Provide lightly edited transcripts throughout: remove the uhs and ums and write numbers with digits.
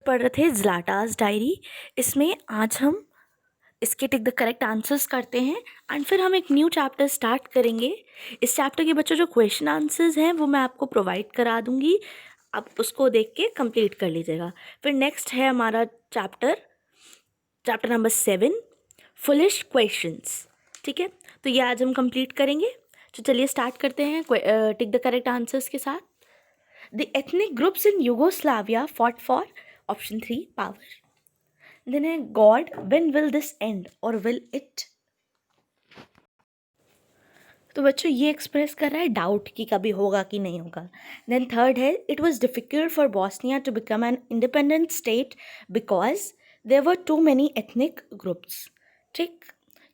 पढ़ रहे थे ज़्लाटास डायरी। इसमें आज हम इसके टिक द करेक्ट आंसर्स करते हैं एंड फिर हम एक न्यू चैप्टर स्टार्ट करेंगे। इस चैप्टर के बच्चों जो क्वेश्चन आंसर्स हैं वो मैं आपको प्रोवाइड करा दूंगी, आप उसको देख के कंप्लीट कर लीजिएगा। फिर नेक्स्ट है हमारा चैप्टर नंबर 7, फुलिश क्वेश्चंस। ठीक है, तो ये आज हम कंप्लीट करेंगे। तो चलिए स्टार्ट करते हैं टिक द करेक्ट आंसर्स के साथ। The ethnic groups in Yugoslavia fought for option 3 power. Then है God, when will this end or will it? तो बच्चों ये एक्सप्रेस कर रहा है डाउट कि कभी होगा कि नहीं होगा। देन थर्ड है it was difficult for Bosnia to become an independent state because there were too many ethnic groups. ठीक,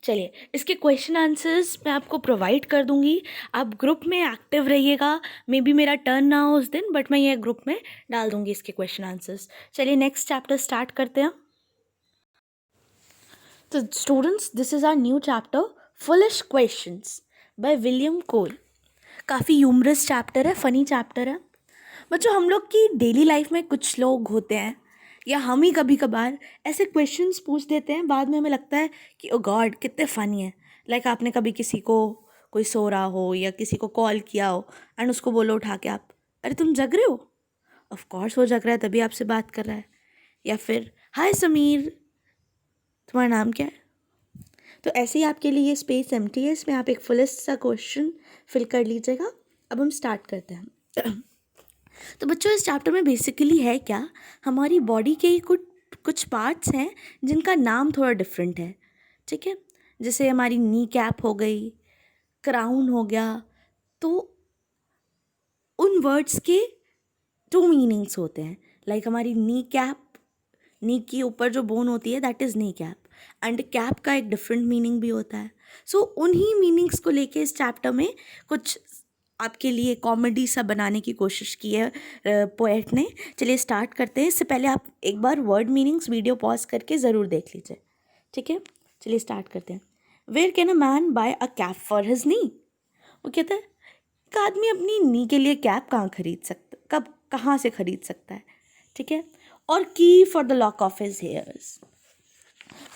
चलिए इसके क्वेश्चन आंसर्स मैं आपको प्रोवाइड कर दूंगी, आप ग्रुप में एक्टिव रहिएगा। मे बी मेरा टर्न ना हो उस दिन, बट मैं ये ग्रुप में डाल दूंगी इसके क्वेश्चन आंसर्स। चलिए नेक्स्ट चैप्टर स्टार्ट करते हैं। तो students, this is our new chapter foolish questions by William Cole. काफ़ी ह्यूमरस चैप्टर है, फ़नी चैप्टर है। बच्चों हम लोग की डेली लाइफ में कुछ लोग होते हैं या हम ही कभी कभार ऐसे क्वेश्चंस पूछ देते हैं, बाद में हमें लगता है कि ओ गॉड कितने फ़नी है। लाइक आपने कभी किसी को, कोई सो रहा हो या किसी को कॉल किया हो एंड उसको बोलो उठा के आप, अरे तुम जग रहे हो? ऑफ कोर्स वो जग रहा है, तभी आपसे बात कर रहा है। या फिर हाय समीर, तुम्हारा नाम क्या है? तो ऐसे ही आपके लिए ये स्पेस एम्प्टी है, इसमें आप एक फुलेस्ट सा क्वेश्चन फिल कर लीजिएगा। अब हम स्टार्ट करते हैं। तो बच्चों इस चैप्टर में बेसिकली है क्या, हमारी बॉडी के कुछ पार्ट्स हैं जिनका नाम थोड़ा डिफरेंट है। ठीक है, जैसे हमारी नी कैप हो गई, क्राउन हो गया। तो उन वर्ड्स के 2 मीनिंग्स होते हैं। लाइक हमारी नी कैप, नी के ऊपर जो बोन होती है that is knee cap, and cap का एक डिफरेंट मीनिंग भी होता है। सो उन्हीं मीनिंग्स को लेके इस चैप्टर में कुछ आपके लिए कॉमेडी सा बनाने की कोशिश की है पोएट ने। चलिए स्टार्ट करते हैं। इससे पहले आप एक बार वर्ड मीनिंग्स वीडियो पॉज करके ज़रूर देख लीजिए। ठीक है, चलिए स्टार्ट करते हैं। Where can a man buy a cap for his knee? वो कहता है एक आदमी अपनी नी के लिए कैप कहाँ खरीद सकता, कब कहाँ से खरीद सकता है? ठीक है, और की for the lock of his hairs.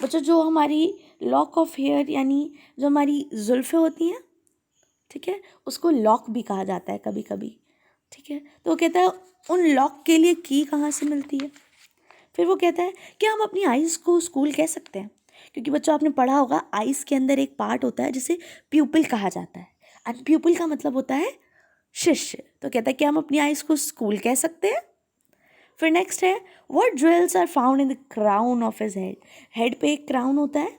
बच्चों जो हमारी लॉक ऑफ हेयर यानी जो हमारी जुल्फ़ें होती हैं, ठीक है, उसको लॉक भी कहा जाता है कभी कभी। ठीक है, तो वो कहता है उन लॉक के लिए की कहाँ से मिलती है? फिर वो कहता है क्या हम अपनी आइज़ को स्कूल कह सकते हैं? क्योंकि बच्चों आपने पढ़ा होगा आइज़ के अंदर एक पार्ट होता है जिसे प्यूपिल कहा जाता है, एंड प्यूपिल का मतलब होता है शिष्य। तो कहता है कि हम अपनी आइज़ को स्कूल कह सकते हैं। फिर नेक्स्ट है what jewels are found in the crown of his head. Head पे एक क्राउन होता है,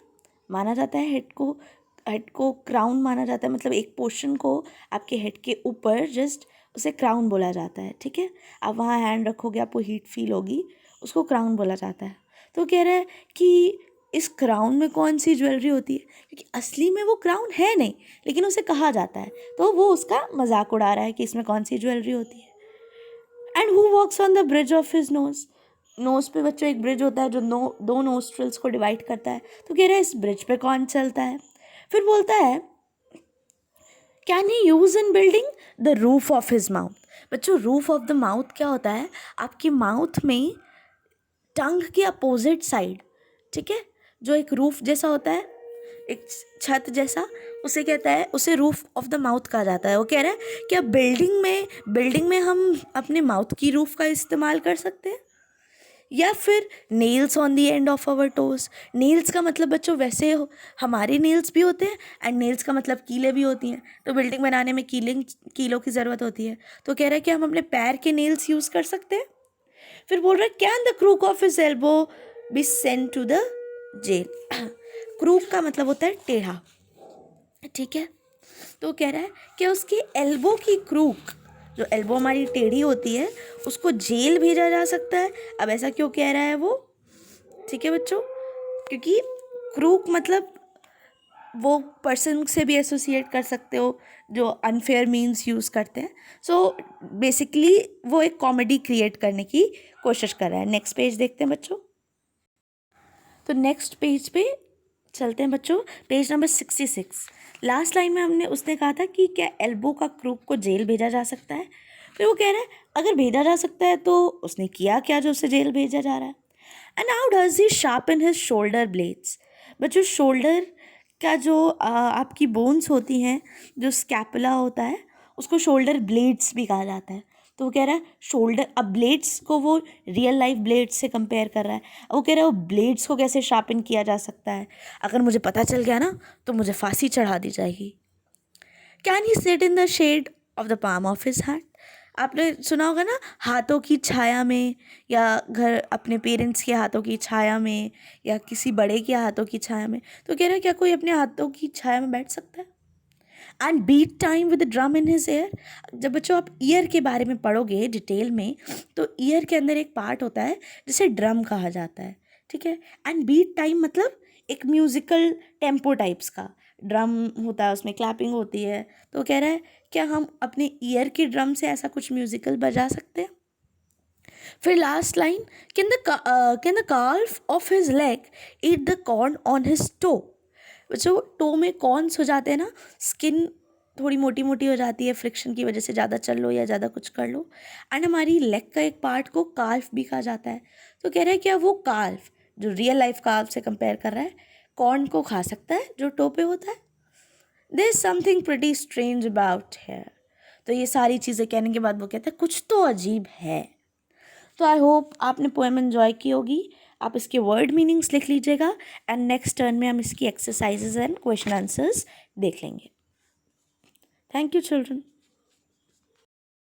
माना जाता है हेड को क्राउन माना जाता है, मतलब एक पोर्शन को आपके हेड के ऊपर जस्ट उसे क्राउन बोला जाता है। ठीक है, आप वहाँ हैंड रखोगे आपको हीट फील होगी, उसको क्राउन बोला जाता है। तो कह रहा है कि इस क्राउन में कौन सी ज्वेलरी होती है, क्योंकि असली में वो क्राउन है नहीं लेकिन उसे कहा जाता है, तो वो उसका मजाक उड़ा रहा है कि इसमें कौन सी ज्वेलरी होती है। And who walks on the bridge of his nose. Nose पे बच्चों एक ब्रिज होता है जो दो नोस्ट्रल्स को डिवाइड करता है। तो कह रहा है इस ब्रिज पे कौन चलता है? फिर बोलता है can he use in building the roof of his mouth. बच्चों रूफ ऑफ द माउथ क्या होता है? आपकी माउथ में टंग के अपोजिट साइड, ठीक है, जो एक रूफ जैसा होता है, एक छत जैसा, उसे कहता है, उसे रूफ ऑफ द माउथ कहा जाता है। वो कह रहा है क्या बिल्डिंग में हम अपने माउथ की रूफ का इस्तेमाल कर सकते हैं? या फिर nails on the end of our toes. Nails का मतलब बच्चों वैसे हमारे नेल्स भी होते हैं, एंड नेल्स का मतलब कीलें भी होती हैं। तो बिल्डिंग बनाने में कीलों की ज़रूरत होती है। तो कह रहा है कि हम अपने पैर के नेल्स यूज़ कर सकते हैं। फिर बोल रहा है can the crook of his elbow be sent to the jail. Crook का मतलब होता है टेढ़ा। ठीक है, तो कह रहा है कि उसकी एल्बो की क्रूक, जो एल्बो हमारी टेढ़ी होती है, उसको जेल भेजा जा सकता है। अब ऐसा क्यों कह रहा है वो? ठीक है बच्चों, क्योंकि क्रूक मतलब वो पर्सन से भी एसोसिएट कर सकते हो जो अनफेयर मीन्स यूज़ करते हैं। सो बेसिकली वो एक कॉमेडी क्रिएट करने की कोशिश कर रहा है। नेक्स्ट पेज देखते हैं बच्चों। तो नेक्स्ट पेज पे चलते हैं बच्चों, पेज नंबर 66। लास्ट लाइन में उसने कहा था कि क्या एल्बो का क्रूक को जेल भेजा जा सकता है। फिर वो कह रहा है अगर भेजा जा सकता है तो उसने किया क्या जो उसे जेल भेजा जा रहा है। And how does he sharpen his shoulder blades. But जो शोल्डर का जो आपकी बोन्स होती हैं, जो स्कैपुला होता है, उसको शोल्डर ब्लेड्स भी कहा जाता है। तो वो कह रहा है शोल्डर, अब ब्लेड्स को वो रियल लाइफ ब्लेड्स से कंपेयर कर रहा है। अब वो कह रहा है वो ब्लेड्स को कैसे शार्पन किया जा सकता है, अगर मुझे पता चल गया ना तो मुझे फांसी चढ़ा दी जाएगी। Can he sit in the shade of the palm of his hand. आपने सुना होगा ना, हाथों की छाया में, या घर अपने पेरेंट्स के हाथों की छाया में, या किसी बड़े के हाथों की छाया में। तो कह रहा है क्या कोई अपने हाथों की छाया में बैठ सकता है। And beat time with drum in his ear. जब बच्चों आप ईयर के बारे में पढ़ोगे डिटेल में, तो ईयर के अंदर एक पार्ट होता है जिसे ड्रम कहा जाता है, ठीक है। एंड बीट टाइम मतलब एक म्यूजिकल टेम्पो टाइप्स का ड्रम होता है, उसमें क्लैपिंग होती है। तो कह रहा है क्या हम अपने ईयर के ड्रम से ऐसा कुछ म्यूजिकल बजा सकते हैं। फिर last line, can the calf of his leg eat the corn on his toe. जो टो में कॉर्न्स हो जाते हैं ना, स्किन थोड़ी मोटी मोटी हो जाती है फ्रिक्शन की वजह से, ज़्यादा चल लो या ज़्यादा कुछ कर लो। एंड हमारी लेग का एक पार्ट को काल्फ भी कहा जाता है। तो कह रहे हैं क्या वो काल्फ जो रियल लाइफ काल्फ से कंपेयर कर रहा है, कॉर्न को खा सकता है जो टो पे होता है। There is something pretty strange about hair. तो ये सारी चीज़ें कहने के बाद वो कहता है कुछ तो अजीब है। तो आई होप आपने पोएम एन्जॉय की होगी। आप इसके वर्ड मीनिंग्स लिख लीजिएगा, एंड नेक्स्ट टर्न में हम इसकी एक्सरसाइजेज एंड क्वेश्चन आंसर्स देख लेंगे। Thank you children.